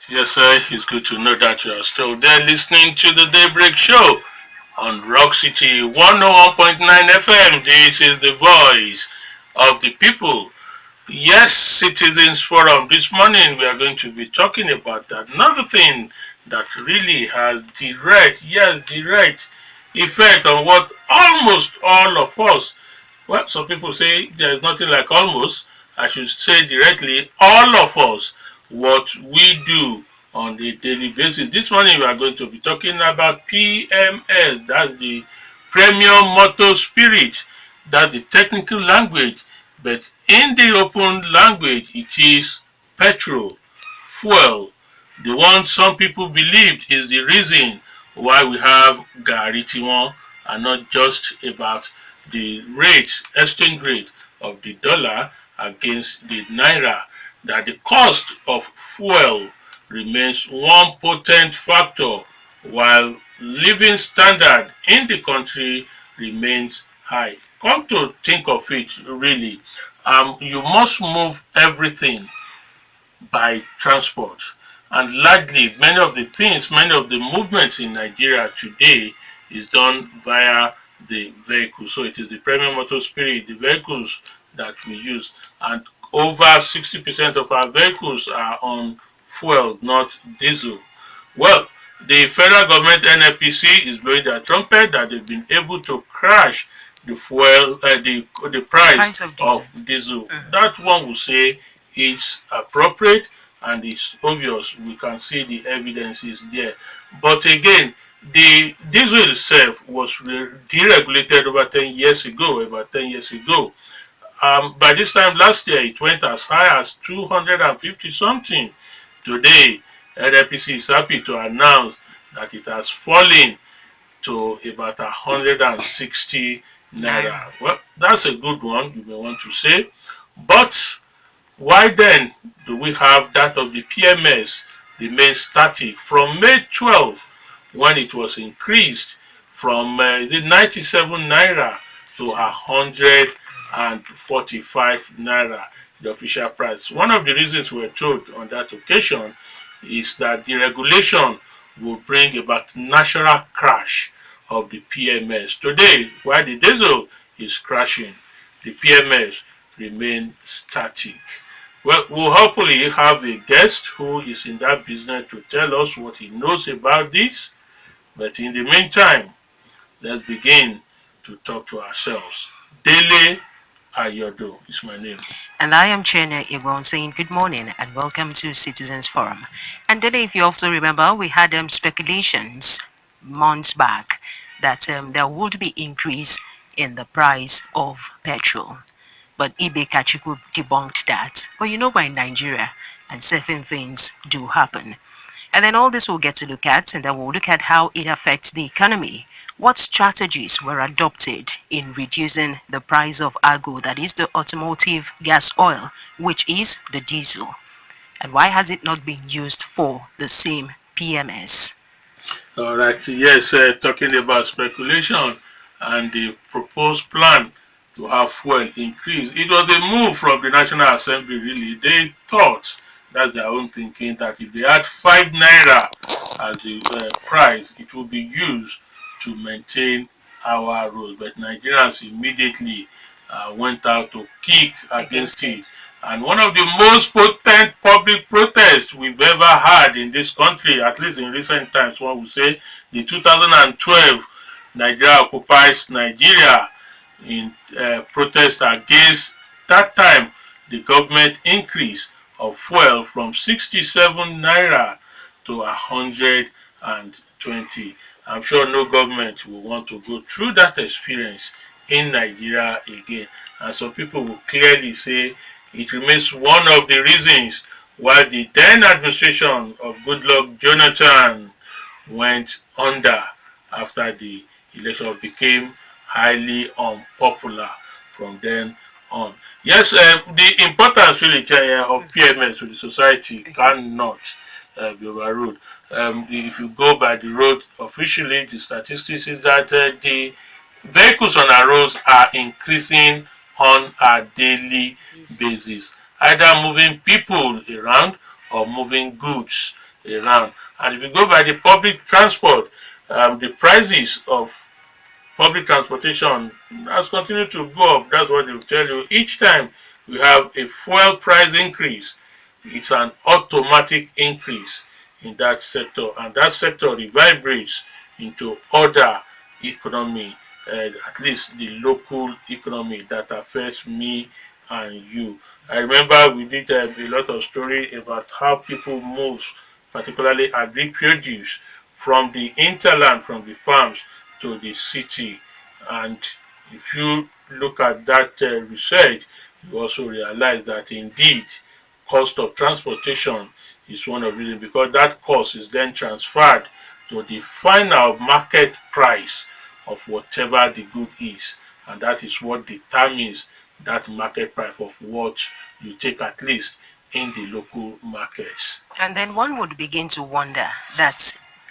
Yes, sir. It's good to know that you are still there listening to the Daybreak Show on Rock City 101.9 FM. This is the voice of the people. Yes, Citizens Forum. This morning we are going to be talking about that. Another thing that really has direct effect on what almost all of us, well, some people say there is nothing like almost. I should say directly, all of us, what we do on a daily basis. This morning we are going to be talking about PMS. That's the Premium Motor Spirit. That's the technical language. But in the open language, it is petrol, fuel. The one some people believed is the reason why we have Gari Tiwon and not just about the rate, exchange rate of the dollar against the naira, that the cost of fuel remains one potent factor while living standard in the country remains high. Come to think of it, really, you must move everything by transport. And largely, many of the movements in Nigeria today is done via the vehicle. So it is the premium motor spirit, the vehicles that we use. And over 60% of our vehicles are on fuel, not diesel. Well, the federal government NFPC is blowing their trumpet that they've been able to crash the fuel, the price Price of diesel. of diesel. That one will say is appropriate and it's obvious. We can see the evidence is there. But again, the diesel itself was deregulated over 10 years ago, about 10 years ago. By this time last year, it went as high as 250 something. Today, NFPC is happy to announce that it has fallen to about 160 naira. Naira. Well, that's a good one, you may want to say. But why then do we have that of the PMS remain static from May 12 when it was increased from is it 97 naira to 145 naira, the official price? One of the reasons we were told on that occasion is that the regulation will bring about natural crash of the PMS. Today, while the diesel is crashing, the PMS remain static. Well, we'll hopefully have a guest who is in that business to tell us what he knows about this. But in the meantime, let's begin to talk to ourselves. Dele Ayodo is my name. And I am Chienye Egwuonwu saying good morning and welcome to Citizens Forum. And today, if you also remember, we had speculations months back that there would be increase in the price of petrol. But Ibe Kachiku debunked that. But you know, we're in Nigeria and certain things do happen. And then all this we'll get to look at, and then we'll look at how it affects the economy. What strategies were adopted in reducing the price of AGO, that is the automotive gas oil, which is the diesel? And why has it not been used for the same PMS? All right, yes, talking about speculation and the proposed plan to have fuel increase. It was a move from the National Assembly, really. They thought, that's their own thinking, that if they had 5 naira as the price, it would be used to maintain our roads. But Nigerians immediately went out to kick against it. And one of the most potent public protests we've ever had in this country, at least in recent times, one would say, the 2012 Nigeria Occupies Nigeria in protest against that time the government increase of fuel from 67 naira to 120. I'm sure no government will want to go through that experience in Nigeria again. And some people will clearly say it remains one of the reasons why the then administration of Goodluck Jonathan went under after the election, became highly unpopular from then on. Yes, the importance really of PMS to the society cannot be overruled. If you go by the road officially, the statistics is that the vehicles on our roads are increasing on a daily basis, either moving people around or moving goods around. And if you go by the public transport, the prices of public transportation has continued to go up. That's what they will tell you. Each time we have a fuel price increase, it's an automatic increase in that sector, and that sector reverberates into other economy, at least the local economy that affects me and you. I remember we did a lot of story about how people move, particularly agri produce, from the hinterland, from the farms to the city. And if you look at that research, you also realize that indeed cost of transportation is one of the reasons, because that cost is then transferred to the final market price of whatever the good is, and that is what determines that market price of what you take, at least in the local markets. And then one would begin to wonder that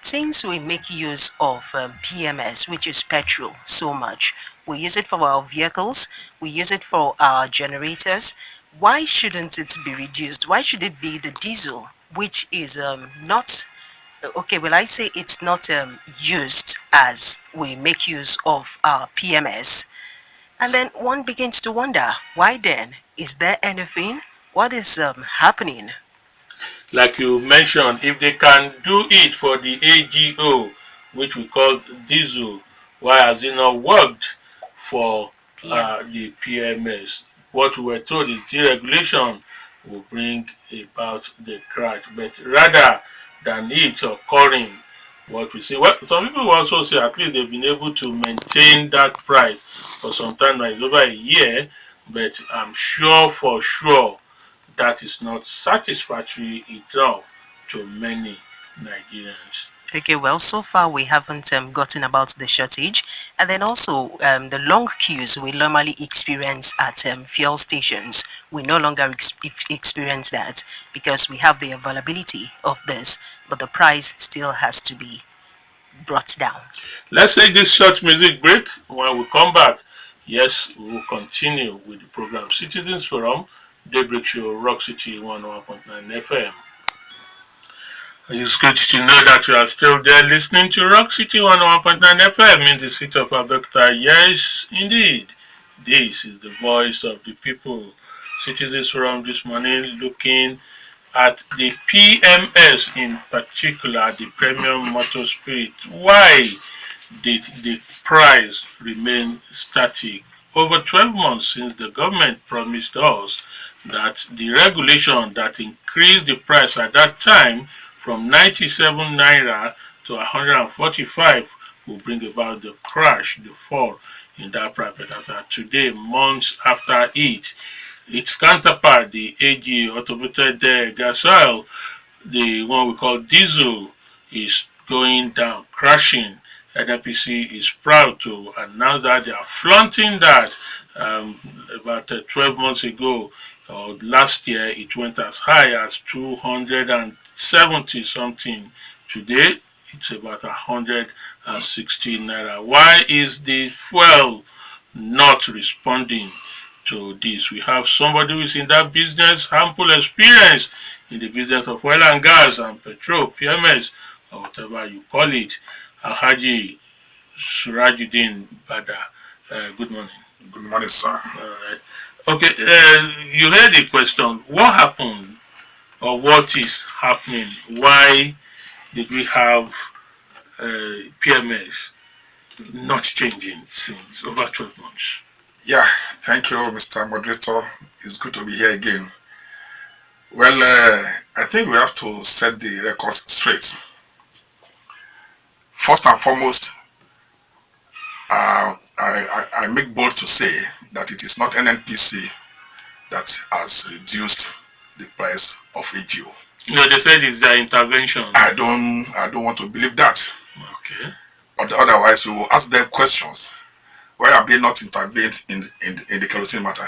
since we make use of PMS, which is petrol, so much, we use it for our vehicles, we use it for our generators, why shouldn't it be reduced? Why should it be the diesel, which is not, okay, well, I say it's not used as we make use of our PMS? And then one begins to wonder, why then? Is there anything? What is happening? Like you mentioned, if they can do it for the AGO, which we call diesel, why has it not worked for the PMS? What we were told is deregulation will bring about the crash, but rather than it occurring, what we see, well, some people will also say at least they've been able to maintain that price for some time now. It's over a year, but I'm sure for sure that is not satisfactory enough to many Nigerians. Okay, well, so far we haven't gotten about the shortage, and then also the long queues we normally experience at fuel stations. We no longer experience that because we have the availability of this, but the price still has to be brought down. Let's take this short music break. When we come back, yes, we will continue with the program Citizens Forum, Daybreak Show, Rock City 101.9 FM. It's good to know that you are still there listening to Rock City 101.9 FM in the city of Abeokuta. Yes, indeed. This is the voice of the people. Citizens Forum this morning looking at the PMS, in particular, the Premium Motor Spirit. Why did the price remain static? Over 12 months since the government promised us that the regulation that increased the price at that time from 97 naira to 145 will bring about the crash, the fall in that price. But as of today, months after it, its counterpart, the AG automated gas oil, the one we call diesel, is going down, crashing. NNPC is proud to announce that they are flaunting that. About 12 months ago, last year, it went as high as 270 something. Today, it's about 116 naira. Why is the fuel not responding to this? We have somebody who is in that business, ample experience in the business of oil and gas and petrol, PMS, or whatever you call it. Alhaji Surajudeen Bada. Good morning. Good morning, sir. All right. Okay, you heard the question. What happened, or what is happening? Why did we have PMS not changing since over 12 months? Yeah, thank you, Mr. Moderator. It's good to be here again. Well, I think we have to set the records straight. First and foremost, I make bold to say that it is not NNPC that has reduced the price of AGO. No, they said it's their intervention. I don't want to believe that. Okay. But otherwise, we will ask them questions. Why have they not intervened in the kerosene matter?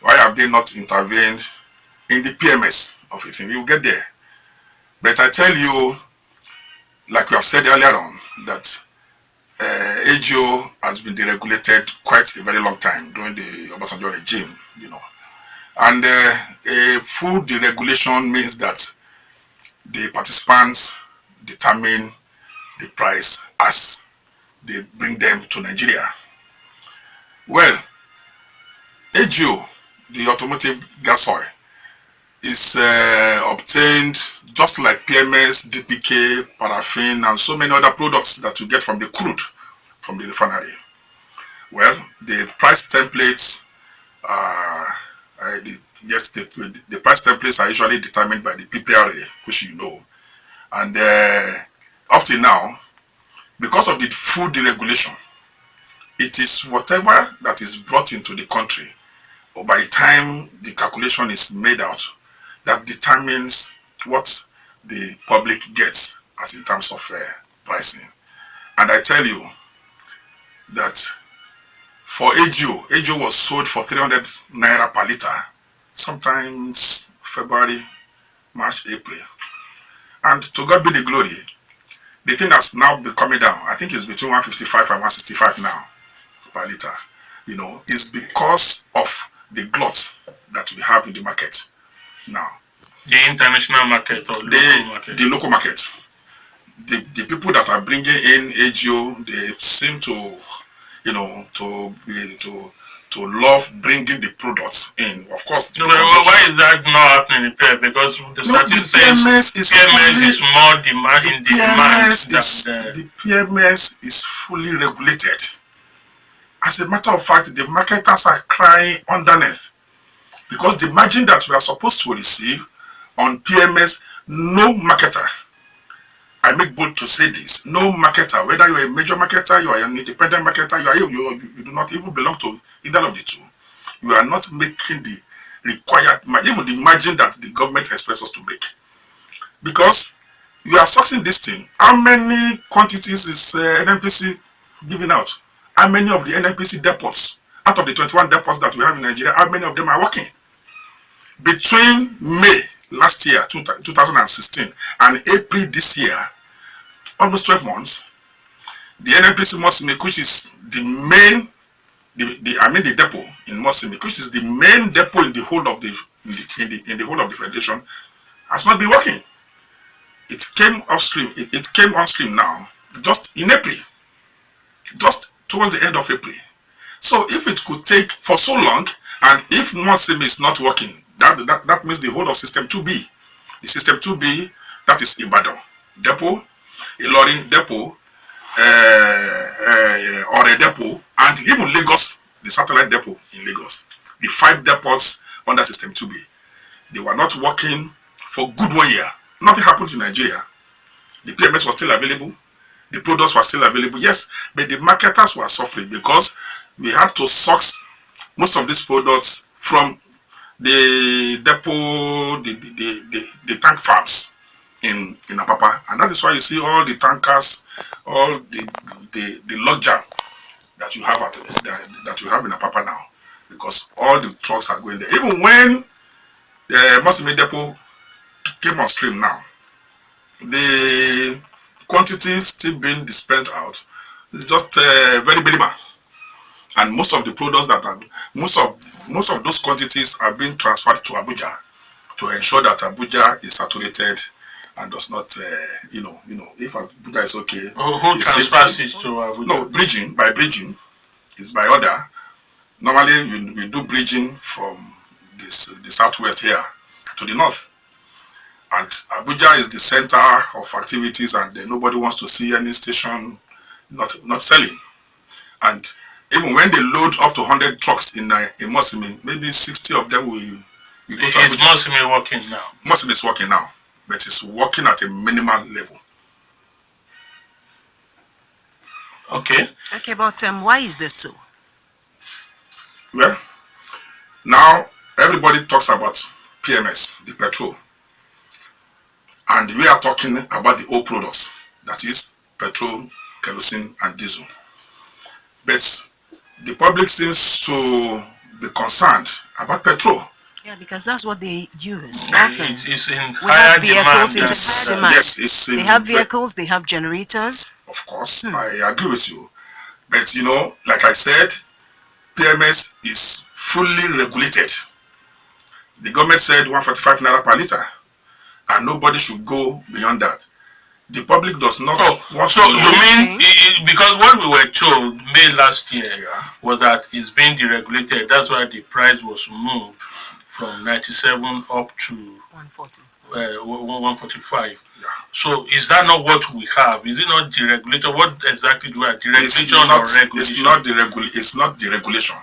Why have they not intervened in the PMS of it? We will get there. But I tell you, like we have said earlier on, that AGO has been deregulated quite a very long time during the Obasanjo regime, you know. And a full deregulation means that the participants determine the price as they bring them to Nigeria. Well, AGO, the automotive gas oil, is obtained just like PMS, DPK, paraffin, and so many other products that you get from the crude from the refinery. Well, the price templates the price templates are usually determined by the PPRA, which you know. And up till now, because of the food deregulation, it is whatever that is brought into the country, or by the time the calculation is made out, that determines what the public gets as in terms of pricing. And I tell you that for AGO was sold for 300 naira per liter, sometimes February, March, April. And to God be the glory, the thing that's now been coming down, I think it's between 155 and 165 now per liter, you know, is because of the glut that we have in the market now. The international market or local market? The local market. The people that are bringing in AGO, they seem to, you know, to love bringing the products in. Of course. So why is that not happening in PMS? Because the statute says PMS is more demand in the demand than the PMS is fully regulated. As a matter of fact, the marketers are crying underneath because the margin that we are supposed to receive on PMS, no marketer, I make bold to say this, no marketer, whether you're a major marketer, you are an independent marketer, you do not even belong to either of the two, you are not making the required, even the margin that the government expects us to make. Because you are sourcing this thing. How many quantities is NNPC giving out? How many of the NNPC depots, out of the 21 depots that we have in Nigeria, how many of them are working? Between May last year, 2016, and April this year, almost 12 months, the NNPC Mosimic, which is the main, the depot in Mosimic, which is the main depot in the whole of the whole of the federation, has not been working. It came upstream. It came on stream now, just in April, just towards the end of April. So if it could take for so long, and if Mosimic is not working, that means the whole of System 2B. The System 2B, that is Ibadan depot, Ilorin depot, Ore depot, and even Lagos, the satellite depot in Lagos. The 5 depots under System 2B. They were not working for good 1 year. Nothing happened in Nigeria. The PMS was still available. The products were still available, yes, but the marketers were suffering because we had to source most of these products from the depot, the tank farms in Apapa, and that is why you see all the tankers, all the log jam that you have that you have in Apapa now, because all the trucks are going there. Even when the Mosimic depot came on stream now, the quantity still being dispensed out is just very minimal. And most of the products that are, most of those quantities are being transferred to Abuja to ensure that Abuja is saturated and does not, if Abuja is okay. Who transfers it to Abuja? No, by bridging, is by order. Normally, we do bridging from the southwest here to the north. And Abuja is the center of activities, and nobody wants to see any station not selling. And even when they load up to 100 trucks in Mosimic, maybe 60 of them will go to Abuja. Is Mosimic working now? Mosimic is working now, but it's working at a minimal level. Okay. Okay, but why is this so? Well, now everybody talks about PMS, the petrol. And we are talking about the old products, that is petrol, kerosene, and diesel. But the public seems to be concerned about petrol. Yeah, because that's what they use often. It's in we have vehicles, demand. It's in higher demand. Yes, they have vehicles, they have generators. Of course, I agree with you. But like I said, PMS is fully regulated. The government said 145 naira per liter. and nobody should go beyond that. The public does not want so to you know. mean because what we were told May last year was that it's being deregulated. That's why the price was moved from 97 up to 140. 145. Yeah. So is that not what we have? Is it not deregulated? What exactly do we have? It's Deregulation not, or regulation? it's not deregulation.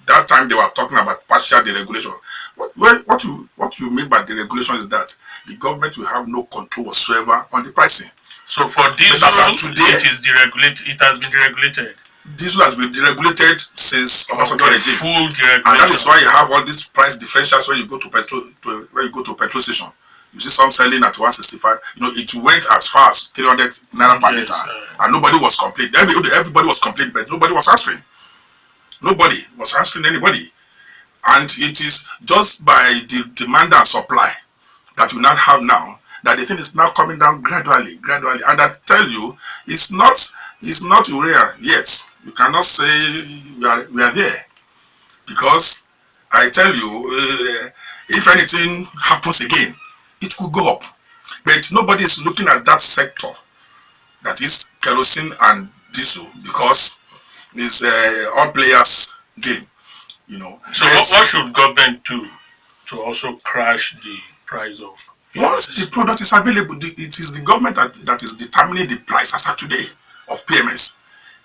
That time they were talking about partial deregulation. What you mean by deregulation is that the government will have no control whatsoever on the pricing. So for diesel, today, it is deregulated. It has been deregulated. Diesel has been deregulated since Obasanjo regime. Full deregulation. And that is why you have all these price differentials when you go to petrol station. You see some selling at 165. You know, it went as far as 300 naira per liter, and nobody was complaining. Everybody was complaining, but nobody was answering. Nobody was answering anybody. And it is just by the demand and supply that we now have now that the thing is now coming down gradually. And I tell you, it's not urea yet. You cannot say we are there, because I tell you, if anything happens again, it could go up. But nobody is looking at that sector, that is kerosene and diesel, because it's all players game, you know. So what should government do to also crash the price of PMS? Once the product is available, it is the government that is determining the price as of today of PMS.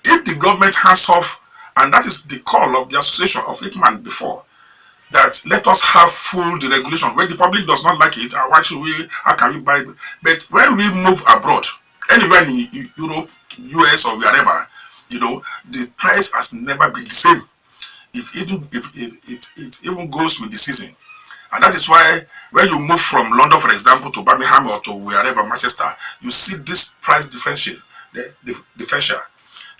If the government hands off, and that is the call of the association of IPMAN before, that let us have full deregulation. When the public does not like it, why should we? How can we buy? But when we move abroad, anywhere in Europe, US, or wherever, you know, the price has never been the same. If it even goes with the season, and that is why when you move from London, for example, to Birmingham or to wherever, Manchester, you see this price differential.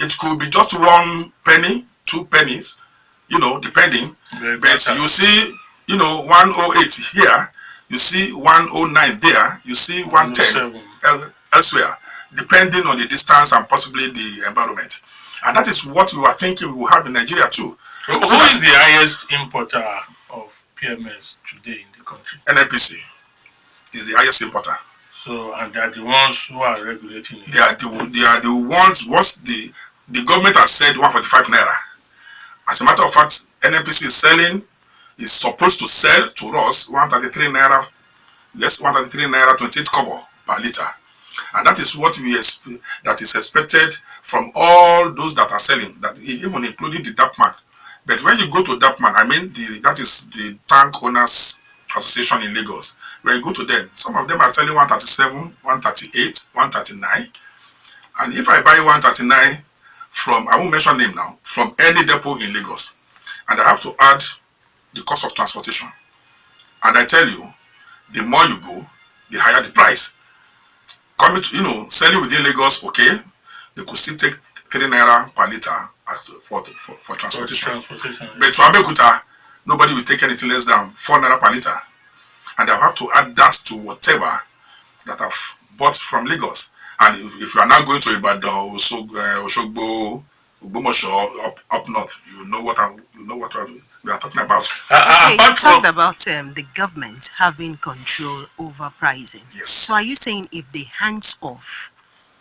It could be just 1 penny, 2 pennies, you know, depending. But you see, you know, 108 here, you see 109 there, you see 110 elsewhere, depending on the distance and possibly the environment. And that is what we were thinking we will have in Nigeria too. Who is the highest importer of PMS today in the country? NNPC is the highest importer. So, and they are the ones who are regulating it. They are the ones. Once the government has said 145 naira. As a matter of fact, NNPC is supposed to sell to us 133 naira. Yes, 133 naira 28 kobo per liter, and that is what that is expected from all those that are selling. That even including the DAPMAN. But when you go to DAPMAN, I mean that is the Tank Owners Association in Lagos. When you go to them, some of them are selling 137, 138, 139, and if I buy 139 from, I won't mention name now, from any depot in Lagos, and I have to add the cost of transportation, and I tell you, the more you go, the higher the price. Coming to, you know, selling within Lagos, okay, they could still take 3 naira per liter as for transportation. But to Abeokuta, nobody will take anything less than 4 naira per liter, and I have to add that to whatever that I've bought from Lagos. And if you are now going to Ibadan, Oshogbo, Ogbomoso, up north, you know what we are talking about. Okay, you talked about the government having control over pricing. Yes. So are you saying if they hands off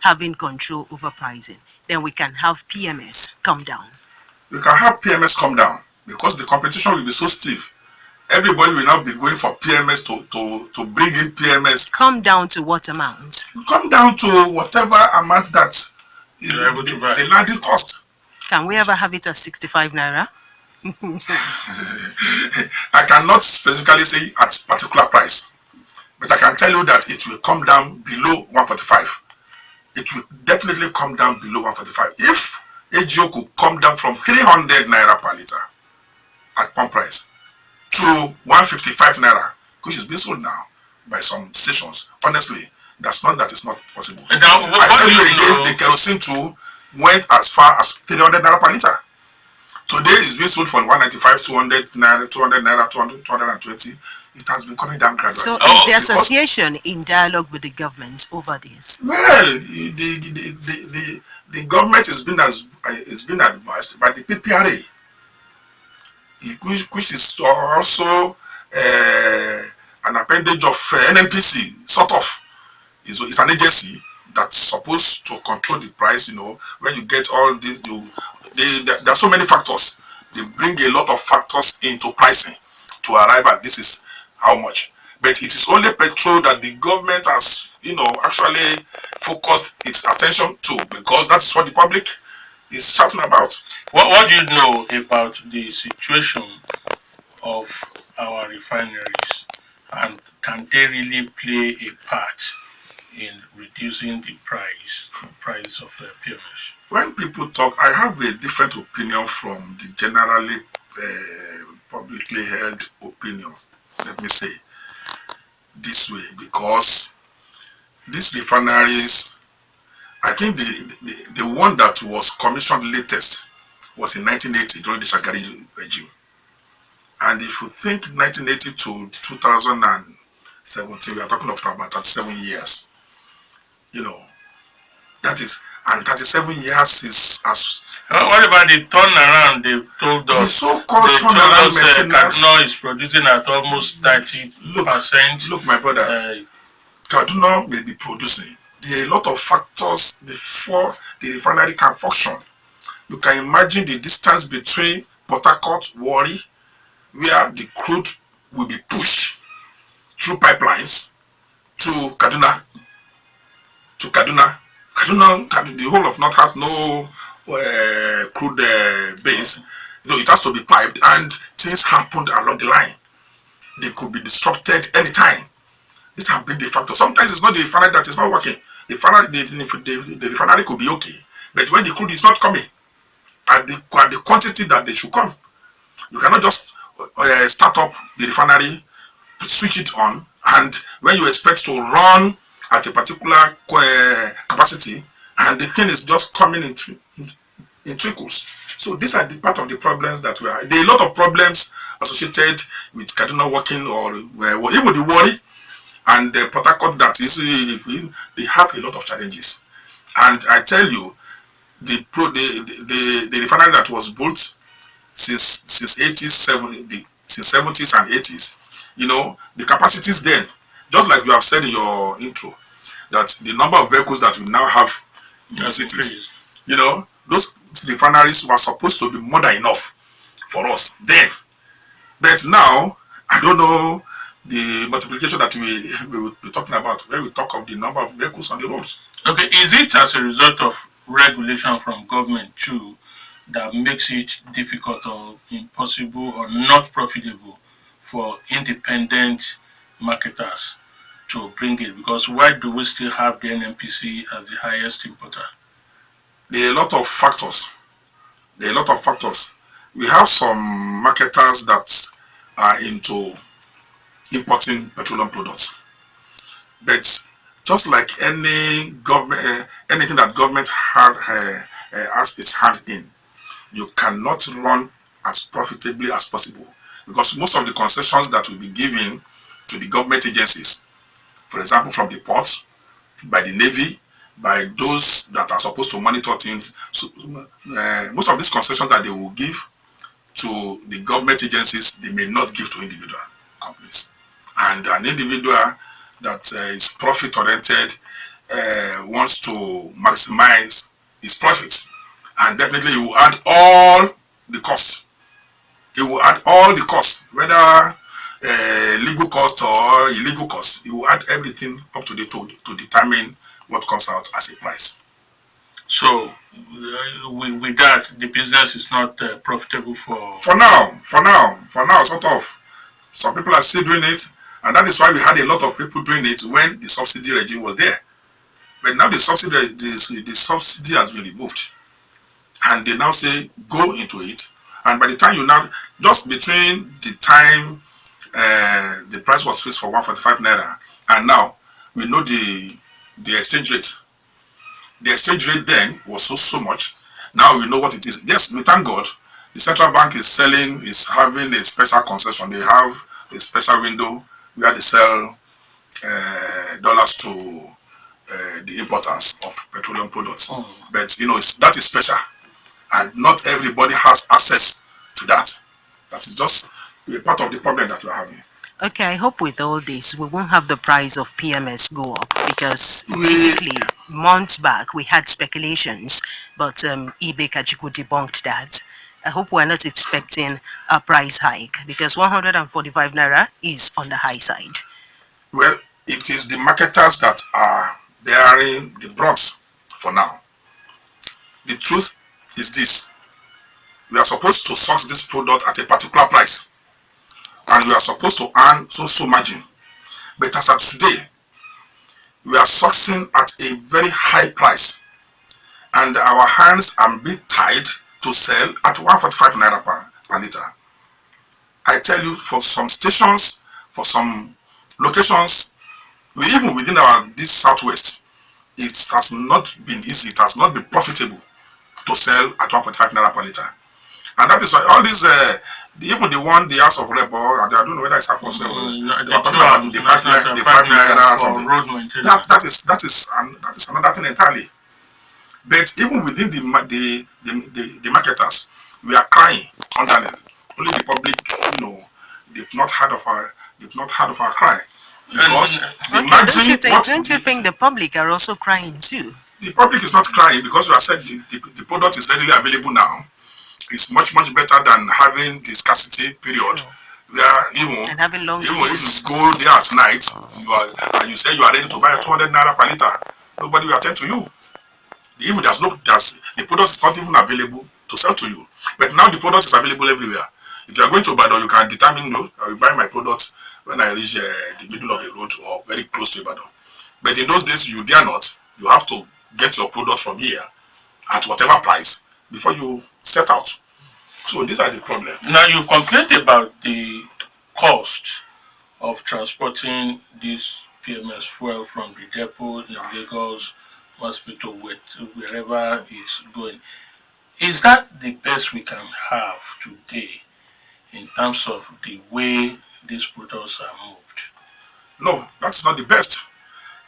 having control over pricing, then we can have PMS come down? We can have PMS come down because the competition will be so stiff. Everybody will now be going for PMS to bring in PMS. Come down to what amount? Come down to whatever amount that the landing cost. Can we ever have it at 65 naira? I cannot specifically say at particular price, but I can tell you that it will come down below 145. It will definitely come down below 145. If AGO could come down from 300 naira per liter at pump price to 155 naira, which is being sold now by some stations, honestly, that is not possible. And now, I tell you again, the kerosene too went as far as 300 naira per liter. Today it's being sold for 195, 200 naira, 220. It has been coming down gradually. So is the association in dialogue with the government over this? Well, the government has been advised by the PPRA, which is also an appendage of NNPC, sort of. It's an agency that's supposed to control the price. When you get all this, there are so many factors. They bring a lot of factors into pricing to arrive at this is how much. But it is only petrol that the government has, actually focused its attention to, because that is what the public is shouting about. What do you know about the situation of our refineries, and can they really play a part in reducing the price of PMS? When people talk, I have a different opinion from the generally publicly held opinions. Let me say this way, because these refineries, I think the one that was commissioned latest was in 1980 during the Shagari regime. And if you think 1980 to 2017, we are talking of about 37 years. That is, and 37 years is as... What about the turnaround they told us? The so-called turnaround maintenance... Kaduna is producing at almost 30%. Look, my brother, Kaduna may be producing. There are a lot of factors before the refinery can function. You can imagine the distance between Port Harcourt, Warri, where the crude will be pushed through pipelines to Kaduna. The whole of North has no crude base. It has to be piped, and things happened along the line. They could be disrupted anytime. These have been the factors. Sometimes it's not the refinery that is not working. The refinery could be okay, but when the crude is not coming at the quantity that they should come, you cannot just start up the refinery, switch it on, and when you expect to run at a particular capacity, and the thing is just coming in trickles. So these are the part of the problems that we are. There are a lot of problems associated with Kaduna working, or even the Warri and the Port Harcourt, that is, they have a lot of challenges. And I tell you, the refinery that was built since 70s and 80s, the capacities then, just like you have said in your intro, that the number of vehicles that we now have in the cities, those refineries were supposed to be more than enough for us then. But now, I don't know the multiplication that we will be talking about when we talk of the number of vehicles on the roads. Okay, is it as a result of regulation from government too that makes it difficult or impossible or not profitable for independent marketers to bring it? Because why do we still have the NNPC as the highest importer? There are a lot of factors. We have some marketers that are into importing petroleum products. But just like any government, anything that government has its hand in, you cannot run as profitably as possible, because most of the concessions that will be given to the government agencies, for example, from the ports, by the Navy, by those that are supposed to monitor things, so, most of these concessions that they will give to the government agencies, they may not give to individual companies. And an individual that is profit oriented wants to maximize his profits, and definitely he will add all the costs. Whether legal costs or illegal costs. He will add everything up to the to determine what comes out as a price. So with that, the business is not profitable for now, sort of. Some people are still doing it, and that is why we had a lot of people doing it when the subsidy regime was there. But now the subsidy has been removed, and they now say go into it. And by the time you now, just between the time the price was fixed for 145 naira, and now we know the exchange rate. The exchange rate then was so much. Now we know what it is. Yes, we thank God. The central bank is having a special concession. They have a special window where they sell dollars to the importers of petroleum products. But that is special, and not everybody has access to that. That is just a part of the problem that we are having. Okay, I hope with all this we won't have the price of PMS go up, because basically months back we had speculations, but eBay Kajiku debunked that. I hope we're not expecting a price hike, because 145 naira is on the high side. Well, it is the marketers that are bearing the brunt for now. The truth is this: we are supposed to source this product at a particular price, and we are supposed to earn so margin. But as of today, we are sourcing at a very high price, and our hands are being tied to sell at 145 naira per liter. I tell you, for some stations, for some locations, even within this southwest, it has not been easy, it has not been profitable to sell at 145 naira per liter. And that is why all these, even the House of Rep, I don't know whether it's House of Rep, they are talking about the 5 naira or something. That is another thing entirely. But even within the marketers, we are crying underneath. Only the public, they've not heard of our cry. Because don't you think the public are also crying too? The public is not crying, because we have said the product is readily available now. It's much better than having the scarcity period. Where even if you go there at night, you say you are ready to buy 200 naira per liter, nobody will attend to you. Even the product is not even available to sell to you. But now the product is available everywhere. If you are going to Ibadan, you can determine, no, I will buy my product when I reach the middle of the road or very close to Ibadan. But in those days, you dare not. You have to get your product from here at whatever price before you set out. So these are the problems. Now, you complained about the cost of transporting this PMS fuel from the depot in Lagos, hospital, wherever it's going. Is that the best we can have today in terms of the way these products are moved? No, that's not the best.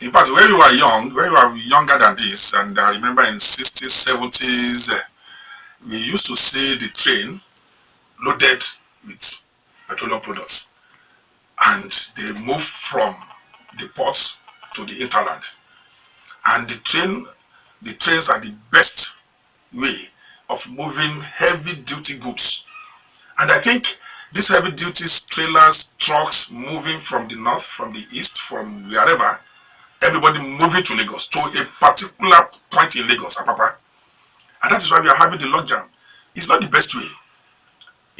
In fact, when we were younger than this, and I remember in 60s, 70s, we used to see the train loaded with petroleum products, and they move from the ports to the hinterland. And the trains are the best way of moving heavy duty goods. And I think these heavy duty trailers, trucks moving from the north, from the east, from wherever, everybody moving to Lagos, to a particular point in Lagos, Apapa. And that is why we are having the logjam. It's not the best way.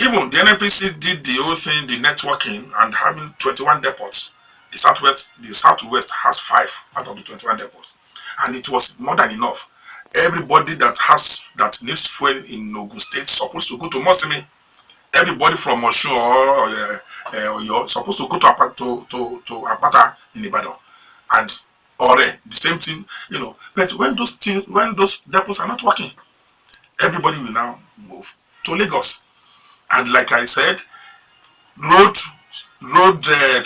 Even the NNPC did the whole thing, the networking, and having 21 depots. The southwest has 5 out of the 21 depots. And it was more than enough. Everybody that needs fuel in Ogun State is supposed to go to Mosimi. Everybody from Osun or you're supposed to go to Apata in Ibadan. And Ore, the same thing, But when those depots are not working, everybody will now move to Lagos. And like I said, road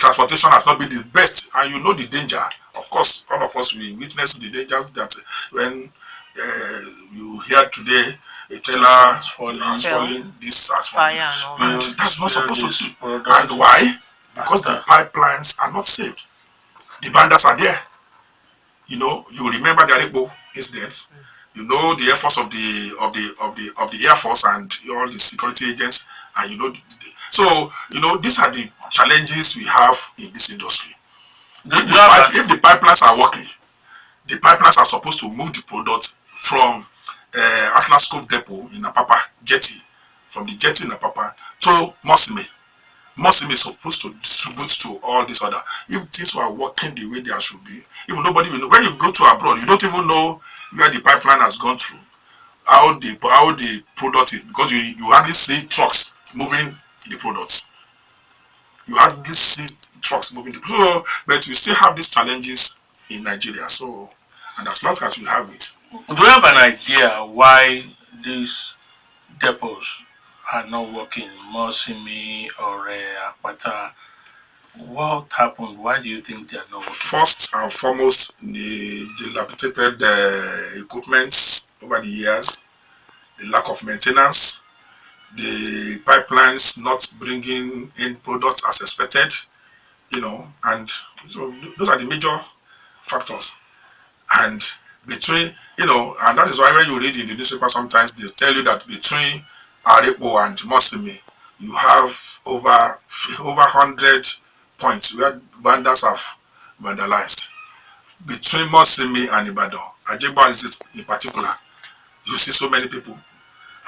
transportation has not been the best, and you know the danger. Of course, all of us will witness the dangers that when you hear today a trailer has fallen, this has fallen, and that's not supposed to be. And why? Because the pipelines are not saved. The vandals are there. You remember the Arebo incidents. You know the efforts of the Air Force and all the security agents, and so these are the challenges we have in this industry. If the pipelines are working, the pipelines are supposed to move the product from Arsenal Scope Depot in Apapa Jetty, from the jetty in Apapa to Mosime. Mosime is supposed to distribute to all these other. If things were working the way they should be, even nobody will know. When you go to abroad, you don't even know where the pipeline has gone through, how the product is, because you hardly see trucks moving the products. You hardly see trucks moving the products. So, but we still have these challenges in Nigeria. So, and as long as we have it. Do you have an idea why these depots are not working? Mosimi or Apata? What happened? Why do you think they are not working? First and foremost, the dilapidated equipment over the years, the lack of maintenance, the pipelines not bringing in products as expected, and so those are the major factors. And between, and that is why when you read in the newspaper, sometimes they tell you that between Arepo and Mosimi, you have over 100 points where vandals have vandalized. Between Mosimi and Ibadan, Ajegba is in particular, you see so many people.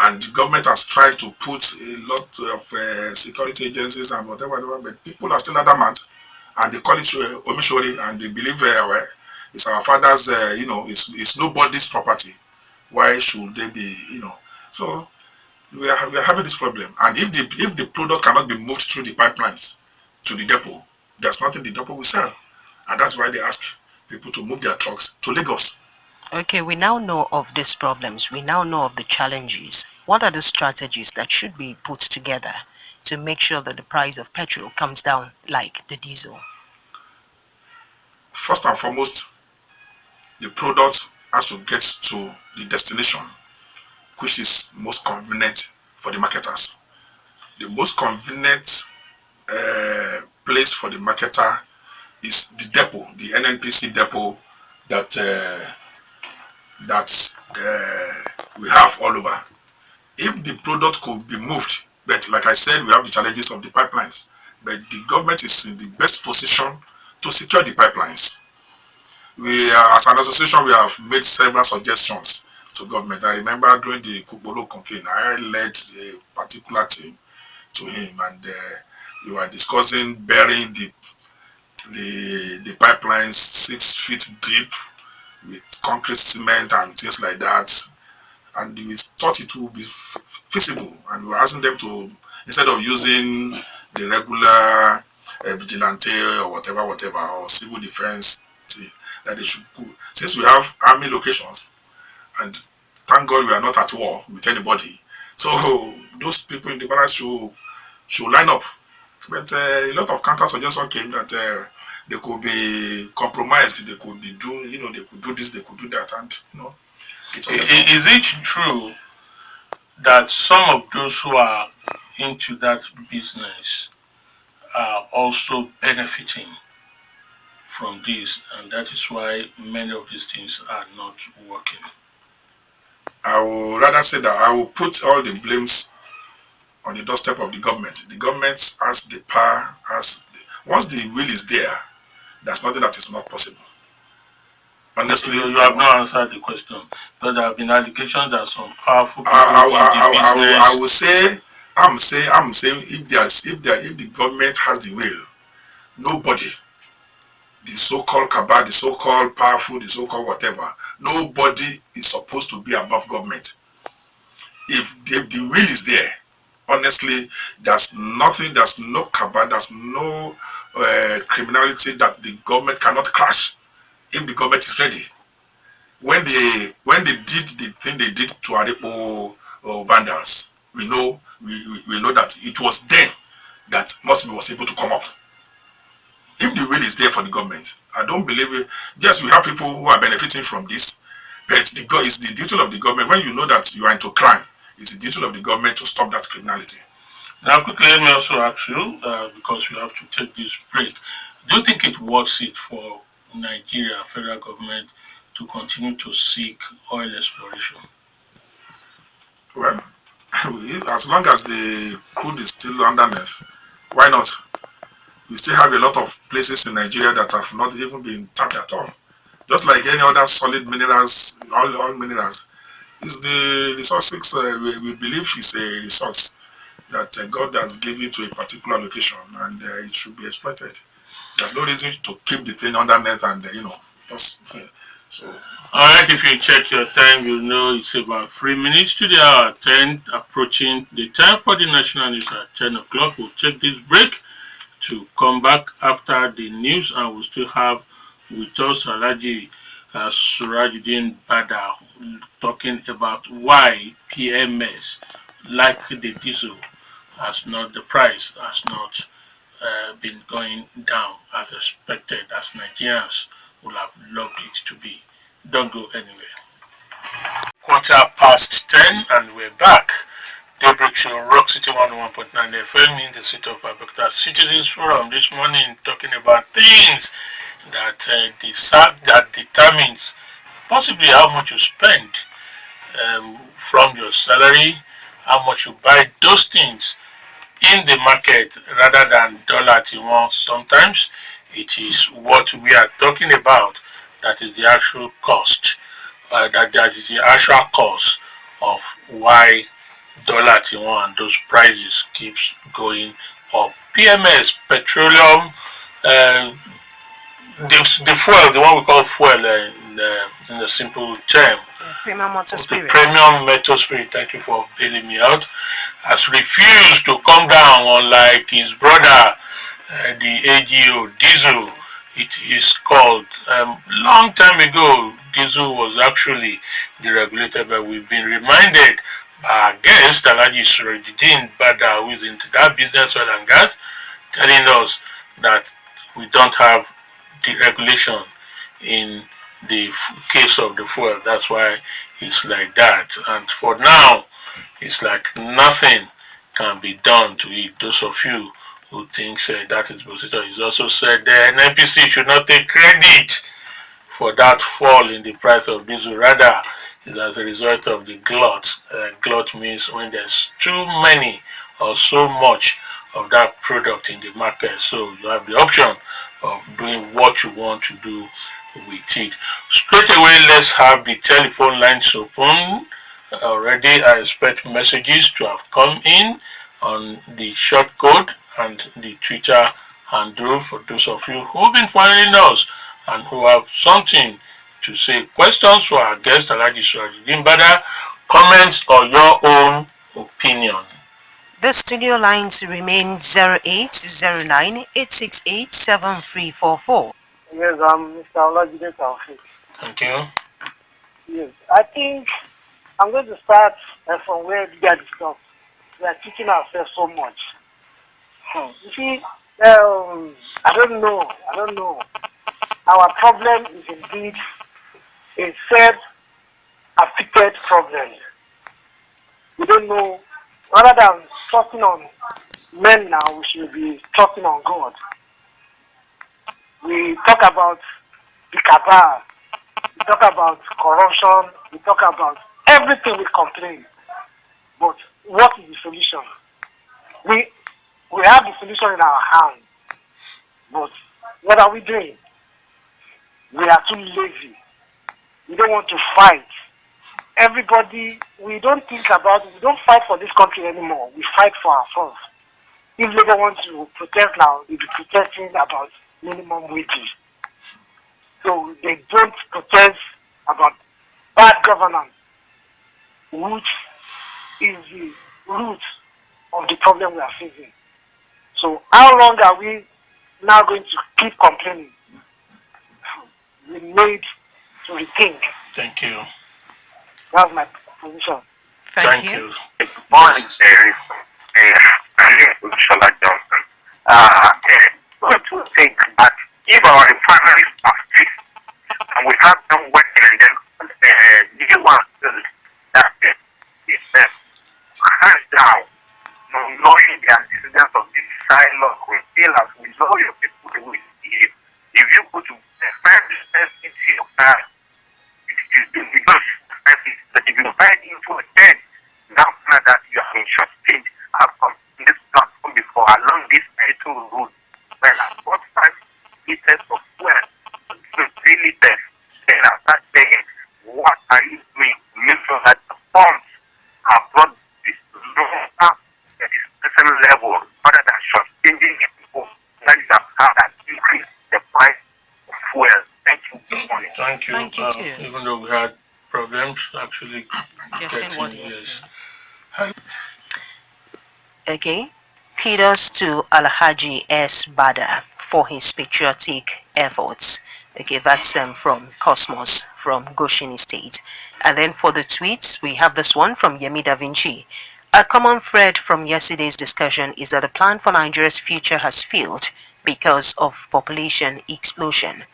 And the government has tried to put a lot of security agencies and whatever, but people are still adamant, and they call it omishori, and they believe it's our father's, it's nobody's property. Why should they be, So we are having this problem. And if the product cannot be moved through the pipelines to the depot, there's nothing the depot will sell. And that's why they ask people to move their trucks to Lagos. Okay, we now know of these problems. We now know of the challenges. What are the strategies that should be put together to make sure that the price of petrol comes down like the diesel? First and foremost, the product has to get to the destination, which is most convenient for the marketers. The most convenient place for the marketer is the depot, the NNPC depot that we have all over. If the product could be moved, but like I said, we have the challenges of the pipelines, but the government is in the best position to secure the pipelines. We, as an association, we have made several suggestions to government. I remember during the Kubolo complaint, I led a particular team to him, and we were discussing burying the pipelines 6 feet deep with concrete cement and things like that. And we thought it would be feasible, and we were asking them to, instead of using the regular vigilante or whatever, or civil defense, that they should put, since we have army locations, and thank God we are not at war with anybody, so those people in the barracks should line up. But a lot of counter suggestions came that they could be compromised, they could be they could do this, they could do that, and is it true that some of those who are into that business are also benefiting from this, and that is why many of these things are not working? I would rather say that I will put all the blames on the doorstep of the government. The government has the power, once the will is there, there's nothing that is not possible. Honestly, you have not answered the question, because there have been allegations that some powerful people I will say, I'm saying if the government has the will, nobody, the so-called cabal, the so-called powerful, the so-called whatever, nobody is supposed to be above government. If the will is there, honestly, there's no cabal, there's no criminality that the government cannot crash if the government is ready. When they did the thing they did to Arepo vandals, we know that it was then that Mosimi was able to come up. If the will is there for the government, I don't believe it. Yes, we have people who are benefiting from this, but it's the duty of the government. When you know that you are into crime, it's the duty of the government to stop that criminality. Now, quickly, let me also ask you, because we have to take this break, do you think it worth it for Nigeria federal government to continue to seek oil exploration? Well, as long as the crude is still underneath, why not? We still have a lot of places in Nigeria that have not even been tapped at all. Just like any other solid minerals, all minerals. It's the resources we believe is a resource that God has given to a particular location, and it should be exploited. There's no reason to keep the thing underneath and so. All right, if you check your time, you'll know it's about 3 minutes to the hour 10, approaching the time for the national news at 10 o'clock. We'll take this break to come back after the news, and we'll still have with us Alhaji Surajudeen Bada talking about why PMS, like the diesel, the price has not been going down as expected, as Nigerians would have loved it to be. Don't go anywhere. 10:15, and we're back. Daybreak Show, Rock City 101.9 FM in the city of Abeokuta Citizens Forum this morning, talking about things that determines possibly how much you spend from your salary, how much you buy those things in the market rather than dollar to one. Sometimes it is what we are talking about that is the actual cost, that is the actual cost of why dollar to one and those prices keeps going up. PMS, petroleum, uh, the fuel, the one we call fuel in the simple term, Premium Motor the Spirit. premium metal spirit, thank you for bailing me out, has refused to come down, unlike his brother, the AGO diesel. It is called. Long time ago, diesel was actually deregulated, but we've been reminded by our guest, Alhaji Surajudeen Bada, who is into that business, oil and gas, telling us that we don't have deregulation in the case of the fuel. That's why it's like that. And for now, it's like nothing can be done to it. Those of you who think that is position, he's also said the NNPC should not take credit for that fall in the price of diesel. Rather, is as a result of the glut. Glut means when there's too many or so much of that product in the market. So you have the option of doing what you want to do with it. Straight away, let's have the telephone lines open. Already, I expect messages to have come in on the short code and the Twitter handle for those of you who've been following us and who have something to say. Questions for our guest, Alhaji Surajudeen Bada, comments or your own opinion. The studio lines remain 0809 868 7344. Yes, I'm Mr. Alhaji Surajudeen. Thank you. Yes, I think I'm going to start from where the guy stopped. We are teaching ourselves so much. You see, I don't know. Our problem is indeed a self-afflicted problem. We don't know. Rather than trusting on men now, we should be trusting on God. We talk about the cabal. We talk about corruption. We talk about everything we complain. But what is the solution? We have the solution in our hand. But what are we doing? We are too lazy. We don't want to fight. Everybody, we don't fight for this country anymore. We fight for ourselves. If Labour wants to protest now, they'll be protesting about minimum wages. So they don't protest about bad governance, which is the root of the problem we are facing. So how long are we now going to keep complaining? We need to rethink. Thank you. That's my position. Thank you. Good morning, I'm Shola Johnson. What to think that if our refineries are fixed and we have them working and then new ones that is hands down, knowing the antecedents of this silo, we feel as we know your people the way they behave. If you go to find the best into your car, it is because but if you find into a tent, now that you have been sustained, I've come on this platform before along this little road. When I bought 5 liters of fuel, 3 liters, then I start saying, what are you doing to make sure that the pumps are brought this lower at this certain level rather than sustaining the people that you have that increase the price of fuel? Thank you. Good morning. Thank you. Thank you too. Even though we had problems actually Getting what getting, you yes. Okay. Kudos to Alhaji S. Bada for his patriotic efforts. Okay, that's from Cosmos from Goshen State. And then for the tweets, we have this one from Yemi Da Vinci. A common thread from yesterday's discussion is that the plan for Nigeria's future has failed because of population explosion.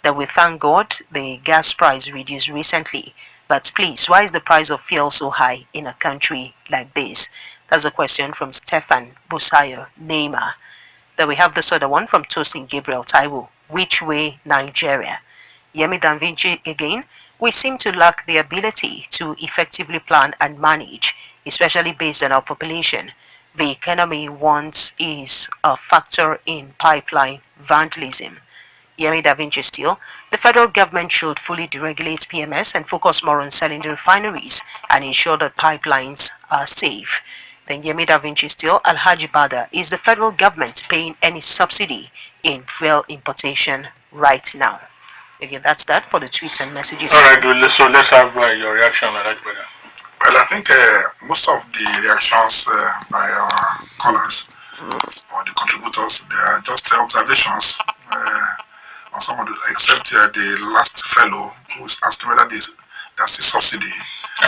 That we thank God the gas price reduced recently. But please, why is the price of fuel so high in a country like this? That's a question from Stefan Busayo Neymar. Then we have this other one from Tosin Gabriel Taiwo. Which way, Nigeria? Yemi Danvinci again. We seem to lack the ability to effectively plan and manage, especially based on our population. The economy once is a factor in pipeline vandalism. Yemi Da Vinci still, the federal government should fully deregulate PMS and focus more on selling the refineries and ensure that pipelines are safe. Then Yemi Da Vinci still, Alhaji Bada, is the federal government paying any subsidy in fuel importation right now? Again, that's that for the tweets and messages. Alright, so let's have your reaction on that, brother. Well, I think most of the reactions by our callers or the contributors, they are just observations on some of the, except the last fellow who was asking whether there's a subsidy.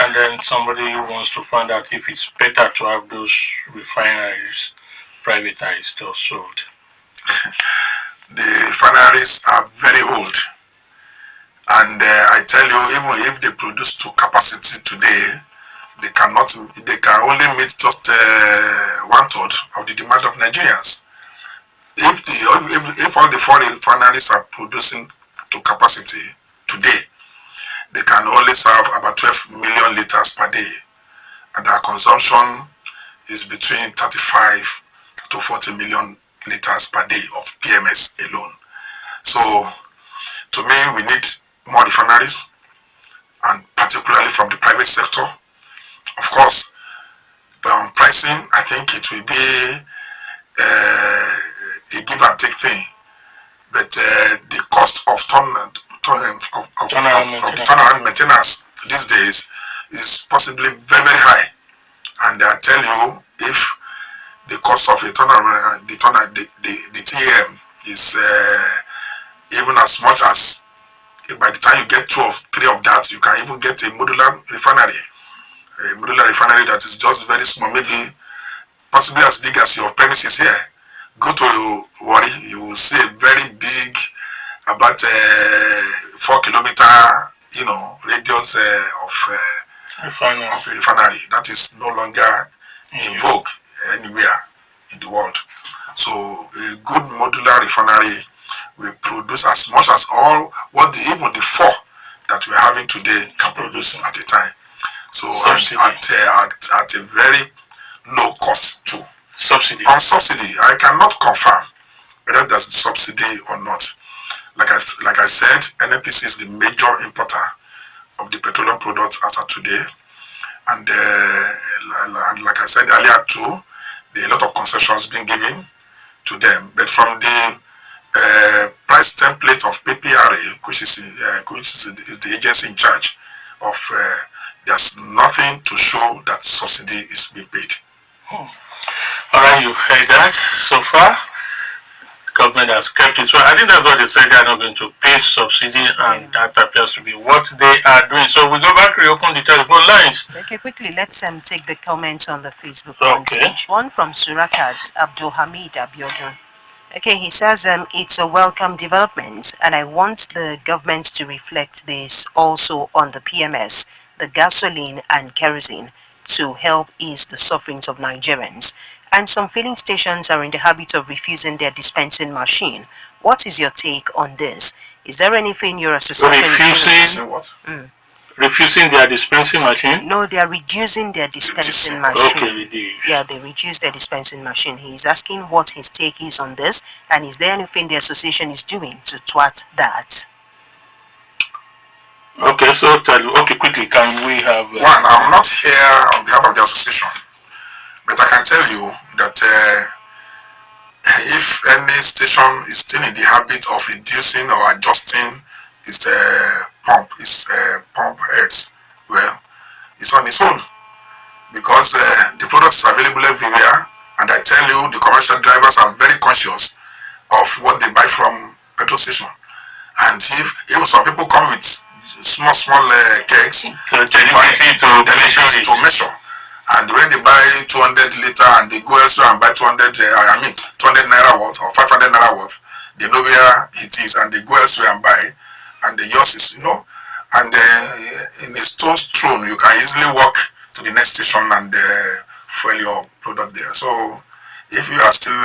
And then somebody wants to find out if it's better to have those refineries privatized or sold. The refineries are very old. And I tell you, even if they produce to capacity today, they can only meet just 1/3 of the demand of Nigerians. If all the four refineries are producing to capacity today, they can only serve about 12 million liters per day, and our consumption is between 35 to 40 million liters per day of PMS alone. So, to me, we need more refineries, and particularly from the private sector. Of course, pricing, I think it will be a give and take thing, but the cost of turnaround maintenance these days is possibly very, very high. And I tell you, if the cost of a turnaround, the TAM is even as much as, by the time you get 2 or 3 of that, you can even get a modular refinery. A modular refinery that is just very small, maybe possibly as big as your premises here. Go to Warri, you will see a very big, about 4 kilometer, radius of a refinery. That is no longer in vogue anywhere in the world. So a good modular refinery will produce as much as all what even the 4 that we're having today can produce at a time. So at a very low cost too. Subsidy. On subsidy, I cannot confirm whether there's a subsidy or not. Like I said, NNPC is the major importer of the petroleum products as of today, and like I said earlier too, there are a lot of concessions being given to them. But from the price template of PPRA, which is the agency in charge of, there's nothing to show that subsidy is being paid. Alright, you've heard that so far. Government has kept it. So I think that's what they said, they are not going to pay subsidy, and that appears to be what they are doing. So we go back, reopen the telephone lines. Okay, quickly, let's take the comments on the Facebook page. One from Surakat Abdul Hamid Abiodun. Okay, he says it's a welcome development, and I want the government to reflect this also on the PMS, the gasoline and kerosene, to help ease the sufferings of Nigerians. And some filling stations are in the habit of refusing their dispensing machine. What is your take on this? Is there anything your association is doing? Refusing their dispensing machine? No, they are reducing their dispensing machine. Okay, reduce. Yeah, they reduce their dispensing machine. He is asking what his take is on this, and is there anything the association is doing to thwart that? Okay, so quickly, can we have... One, I'm not here on behalf of the association, but I can tell you that if any station is still in the habit of reducing or adjusting its pump heads, well, it's on its own, because the product is available everywhere, and I tell you, the commercial drivers are very conscious of what they buy from petrol station. And if even some people come with small kegs to measure, and when they buy 200 liter and they go elsewhere and buy 200 naira worth or 500 naira worth, they know where it is and they go elsewhere and buy, and the yours is, and in a stone's throw, you can easily walk to the next station and fuel your product there. So if you are still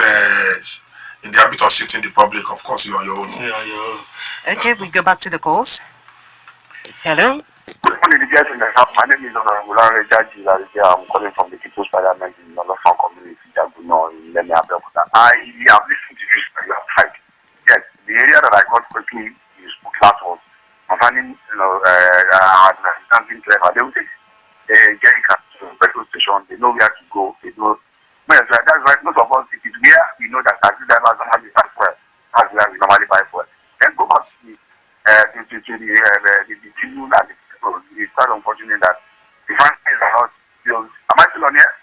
in the habit of cheating the public, of course you are your own. Okay, we go back to the calls. Hello. Good morning, guys. My name is Alhaji I'm calling from the People's Parliament in the Northern Community, Jaguno, in Leme, Abeokuta. I have listened to you on your side. Yes, the area that I got quickly is class was concerning, something clever. They will take a jerrycan to the petrol station. They know where to go. They know. Well, that's right. Most of us, it is where we know that taxi drivers normally buy fuel. That's where we normally buy fuel. Then go back to the fuel and the petrol. It's quite unfortunate that the refineries are not built. Am I still on here?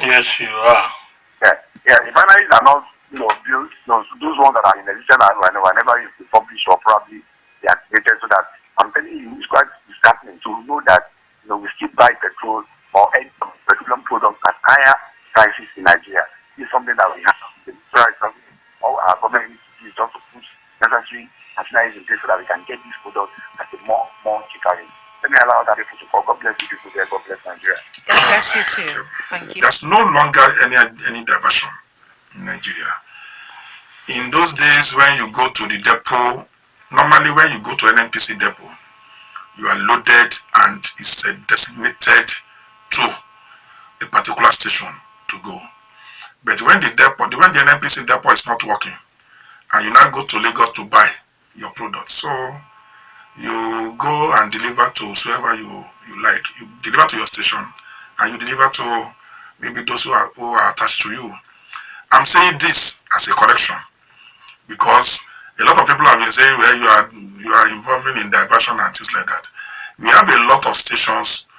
Yes, you are. Yeah. Refineries are not, built. Those ones that are in existence and whenever it's published or probably they are created, so that I'm telling you, it's quite disheartening to know that we still buy petrol or any petroleum products at higher prices in Nigeria. This is something that we have to price of all our government needs to do is just to put necessary machineries in place so that we can get these products at a more cheaper rate. Let me allow other people to call. God bless you people there. God bless Nigeria. God bless you too. Thank you. There's no longer any diversion in Nigeria. In those days when you go to the depot, normally when you go to an NPC depot, you are loaded and it's designated to a particular station to go. But when the NPC depot is not working, and you now go to Lagos to buy your product, so you go and deliver to whoever you like. You deliver to your station, and you deliver to maybe those who are attached to you. I'm saying this as a correction because a lot of people have been saying where you are involving in diversion and things like that. We have a lot of stations,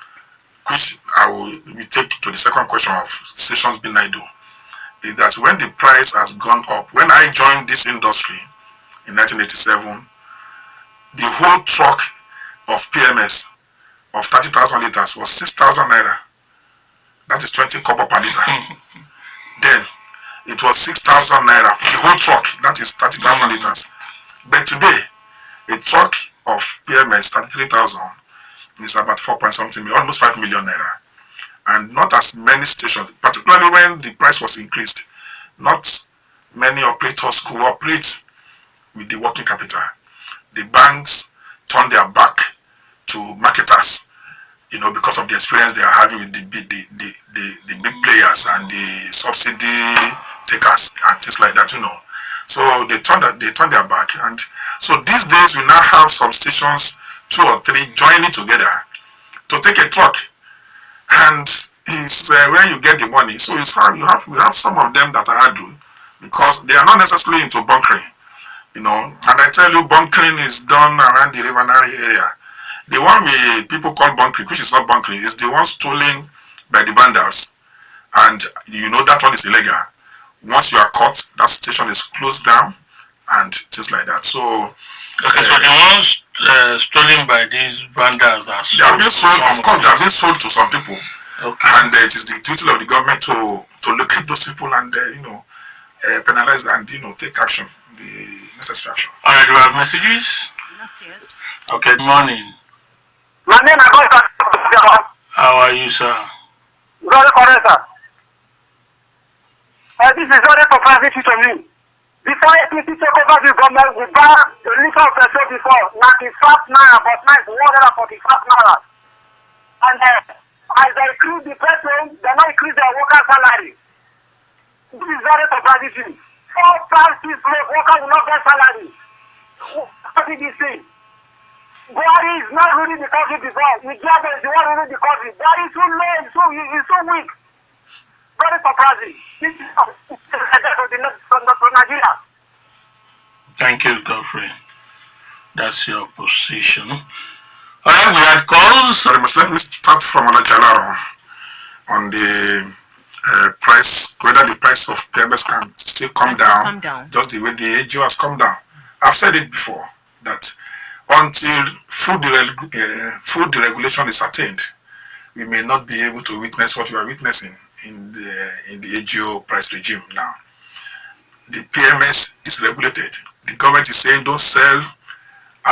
which we take to the second question of stations being idle. Is that when the price has gone up, when I joined this industry in 1987, the whole truck of PMS of 30,000 liters was 6,000 naira. That is 20 kobo per liter. Then it was 6,000 naira for the whole truck. That is 30,000 liters. But today, a truck of PMS 33,000 is about 4 point something million, almost 5 million naira. And not as many stations, particularly when the price was increased, not many operators cooperate with the working capital. The banks turn their back to marketers, because of the experience they are having with the big players and the subsidy takers and things like that, So they turn their back, and so these days we now have some stations, 2 or 3 joining together to take a truck. And it's when you get the money. So we have some of them that are idle because they are not necessarily into bunkering, And I tell you, bunkering is done around the Rivanari area. The one people call bunkering, which is not bunkering, is the one stolen by the vandals, and that one is illegal. Once you are caught, that station is closed down and things like that. So okay, so the ones stolen by these vandals are sold. They have been sold, of course, they have been sold to some people. Okay. And it is the duty of the government to locate those people and penalize and take action, the necessary action. All right, do we have messages? Not yet. Okay, good morning. My name is Ayodo. How are you, sir? Very correct, sir. This is very surprising to me. Before APC took over the government, we bought the liter of petrol before 95 naira, but now it's 145 naira. And as they increase the petrol, they not increase their workers' salary. This is very surprising to me. 4 prices workers will not get salary. What did he say? Buhari is not ruling the country before. Igbo is the one ruling the country. Buhari is so low, he's so weak. Very surprising. This is for Nigeria. Thank you, Godfrey. That's your position. All right, we had calls. Very much. Let me start from Alhaji on the price, whether the price of PMS can still come down, just the way the AGO has come down. I've said it before that until food deregulation is attained, we may not be able to witness what we are witnessing in the AGO price regime now. The PMS is regulated. The government is saying don't sell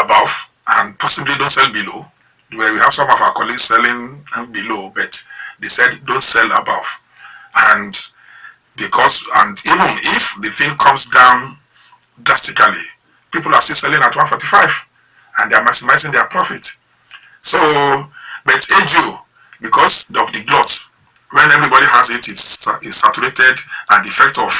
above and possibly don't sell below. Where we have some of our colleagues selling below, but they said don't sell above. and even if the thing comes down drastically, people are still selling at 145 and they are maximizing their profit. So, but AGO, because of the glut, when everybody has it, it's saturated, and the effect of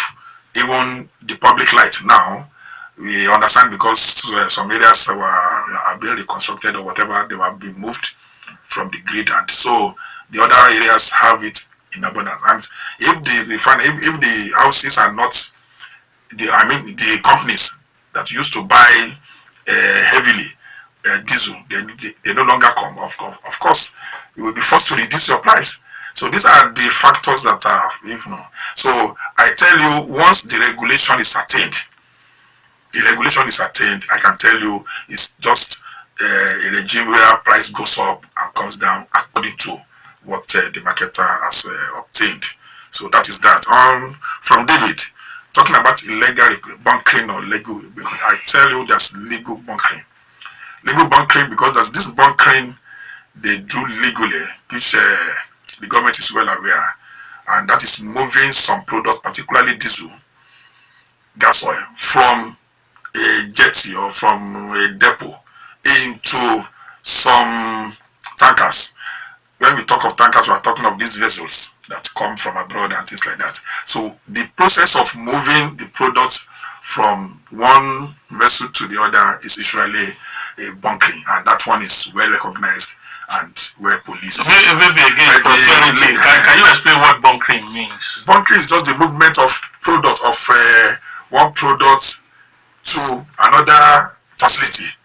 even the public light now, we understand because some areas are being reconstructed or whatever, they were being moved from the grid, and so the other areas have it in abundance. And if the houses are not the companies that used to buy heavily diesel, they no longer come. Of course, you will be forced to reduce your price. So these are the factors that are, So I tell you, once the regulation is attained, I can tell you it's just a regime where price goes up and comes down according to what the marketer has obtained. So that is that. From David, talking about illegal bunkering or legal, I tell you there's legal bunkering. Legal bunkering, because there's this bunkering they do legally, which the government is well aware, and that is moving some products, particularly diesel, gas oil, from a jetty or from a depot into some tankers. When we talk of tankers, we are talking of these vessels that come from abroad and things like that. So the process of moving the products from one vessel to the other is usually a bunkering, and that one is well recognized and well policed. Maybe again, can you explain what bunkering means? Bunkering is just the movement of product of one product to another facility.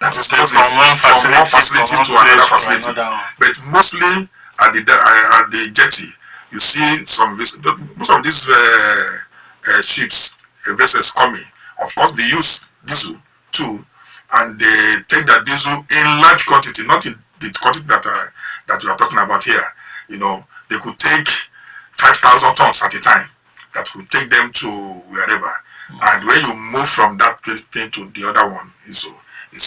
That is just from one facility to another facility. But mostly at the jetty, you see most of these ships, vessels coming. Of course, they use diesel too, and they take that diesel in large quantity, not in the quantity that we are talking about here. They could take 5,000 tons at a time. That will take them to wherever. And when you move from that thing to the other one, it's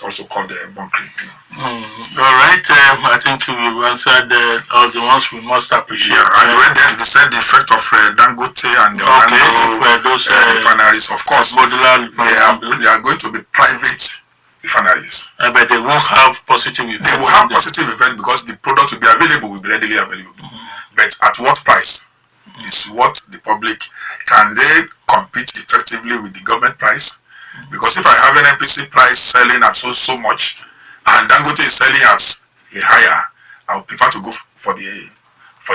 also called bunkering. All right. I think we've answered all the ones we must appreciate. Yeah, and when they said the effect of Dangote and the refineries, of course, they are going to be private refineries. But they won't have positive effect. They will have positive effect because the product will be readily available. But at what price? Is what the public, can they compete effectively with the government price? Because if I have an NPC price selling at so much and Dangote is selling at a higher, I would prefer to go for the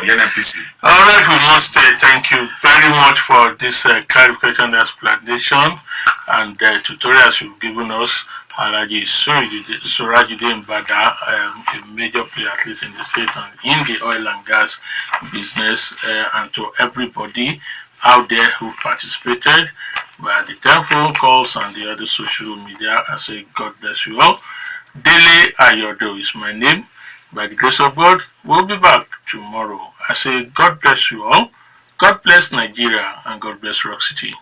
NNPC. All right, we must thank you very much for this clarification and explanation and tutorials you've given us. Alhaji Surajudeen Bada, a major player at least in the state and in the oil and gas business, and to everybody out there who participated by the telephone calls and the other social media. I say God bless you all. Dele Ayodo is my name. By the grace of God, we'll be back tomorrow. I say God bless you all. God bless Nigeria and God bless Rock City.